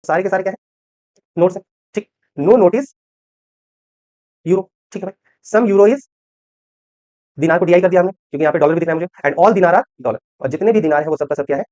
सारे के सारे क्या है, नोट्स है, ठीक। नो नोट इज यूरो, ठीक है भाई। सम यूरो इज, दिनार को डीआई कर दिया हमने क्योंकि यहाँ पे डॉलर भी दिख रहा है मुझे, एंड ऑल दिनार आर डॉलर, और जितने भी दिनार है वो सबका सब क्या है,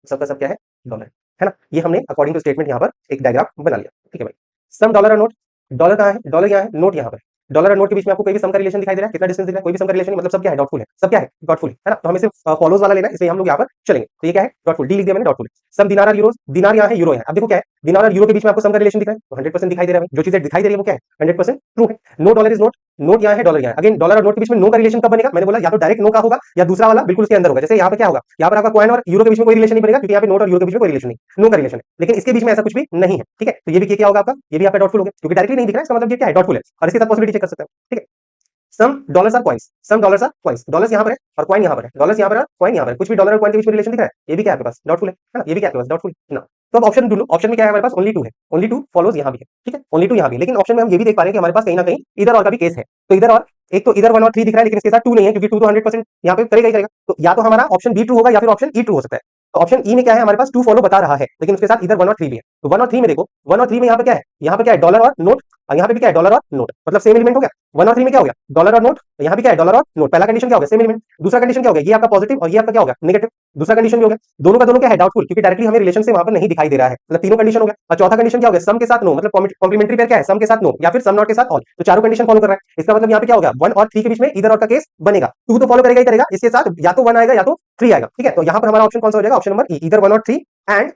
सबका सब क्या है, डॉलर है ना। ये हमने अकॉर्डिंग टू स्टेटमेंट यहाँ पर एक डायग्राम बना लिया, ठीक है भाई। सम डॉलर और नोट, डॉलर कहाँ है, डॉलर यहाँ है, नोट यहाँ पर। डॉलर और नोट के बीच में आपको कोई भी सम का रिलेशन दिखाई दे रहा है, कितना डिस्टेंस दिख रहा है, कोई भी सम का रिलेशन, मतलब सब क्या है, डॉटफुल है, सब क्या है, डॉटफुल है ना। तो हमें सिर्फ फॉलोज वाला लेना है, इसलिए हम लोग यहाँ पर चलेंगे। तो ये क्या है, डॉटफुल, डी लिख दिया मैंने, डॉटफुल। सम दिनार और यूरोज, दिनार यहाँ है, यूरो यहाँ। अब देखो क्या है, दिनार और यूरो के बीच में आपको सम का रिलेशन दिख रहा है, तो 100% दिखाई दे रहा है भाई। जो चीजें दिखाई दे रही है वो क्या है, 100% ट्रू है। No dollar is note, note यहाँ है, डॉलर यहाँ है। अगेन डॉलर और नोट के बीच में नो का रिलेशन कब बनेगा, मैंने बोला या तो डायरेक्ट नो का होगा या दूसरा वाला बिल्कुल उसके अंदर होगा। जैसे यहाँ पे क्या होगा, यहाँ पर आपका कॉइन और यूरो के बीच में कोई रिलेशन नहीं बनेगा क्योंकि यहाँ पे नोट और यूरो के बीच में कोई रिलेशन नहीं, नो का रिलेशन है। लेकिन इसके बीच में ऐसा कुछ भी नहीं है, ठीक है। तो ये भी क्या होगा आपका, ये भी आपका डॉटफुल हो गया क्योंकि डायरेक्टली नहीं दिख रहा है, इसका मतलब ये क्या है, डॉटफुल है। और इसके साथ पॉसिबिलिटी चेक कर सकते हैं, ठीक है। Some dollars are coins, some dollars are coins, dollars यहाँ पर है और कॉइन यहाँ पर है, डॉलर्स यहाँ पर है, कॉइन यहाँ पर है। कुछ भी डॉलर और कॉइन के बीच में रिलेशन दिख रहा है, ये भी क्या है आपके पास, डॉटफुल है ना। ये भी क्या है आपके पास, डॉटफुल ना। तो अब ऑप्शन ढूंढ लो, ऑप्शन में क्या है हमारे पास, ओनली टू है, ओनली टू फॉलोज यहाँ भी है, ठीक है, ओनली टू यहाँ भी। लेकिन ऑप्शन में हम ये भी देख पा रहे हैं कि हमारे पास कहीं ना कहीं इधर और का भी केस है। तो इधर और, एक तो इधर 1 और 3 दिख रहा है लेकिन इसके साथ 2 नहीं है क्योंकि 2 तो 100% यहाँ पे करेगा ही करेगा। तो या तो हमारा ऑप्शन बी ट्रू होगा या फिर ऑप्शन ई ट्रू हो सकता है। तो ऑप्शन ई में क्या है, हमारे पास 2 फॉलो बता रहा है लेकिन उसके साथ इधर 1 और 3 भी है। तो 1 और 3 में देखो, 1 और 3 में यहाँ पे क्या है, यहाँ पे क्या है, डॉलर और नोट, और यहाँ पे भी क्या है, डॉलर और नोट, मतलब सेम एलिमेंट हो गया। 1 और 3 में क्या हो गया, डॉलर और नोट, यहाँ भी क्या है, डॉलर और नोट। पहला कंडीशन क्या हो गया, सेम एलिमेंट। दूसरा कंडीशन क्या हो गया, ये आपका पॉजिटिव और ये आपका क्या हो गया, नेगेटिव। दूसरा कंडीशन भी हो गया। दोनों का दोनों क्या है, डाउटफुल, क्योंकि डायरेक्टली हमें रिलेशन से वहां पर नहीं दिखाई दे रहा है, मतलब तीनों कंडीशन हो गया। और चौथा कंडीशन क्या हो गया, सम के साथ नो, मतलब कॉम्प्लीमेंट्री पेयर क्या है, सम के साथ नो या फिर सम नॉट के साथ ऑल। तो चारों कंडीशन फॉलो कर रहा है। इसका मतलब यहाँ पे क्या हो गया, 1 और 3 के बीच में इधर और का केस बनेगा। 2 तो फॉलो करेगा ही करेगा, इसके साथ या तो 1 आएगा या तो 3 आएगा, ठीक है। तो यहाँ पर हमारा ऑप्शन कौन सा हो जाएगा, ऑप्शन नंबर ई, इधर 1 और 3 एंड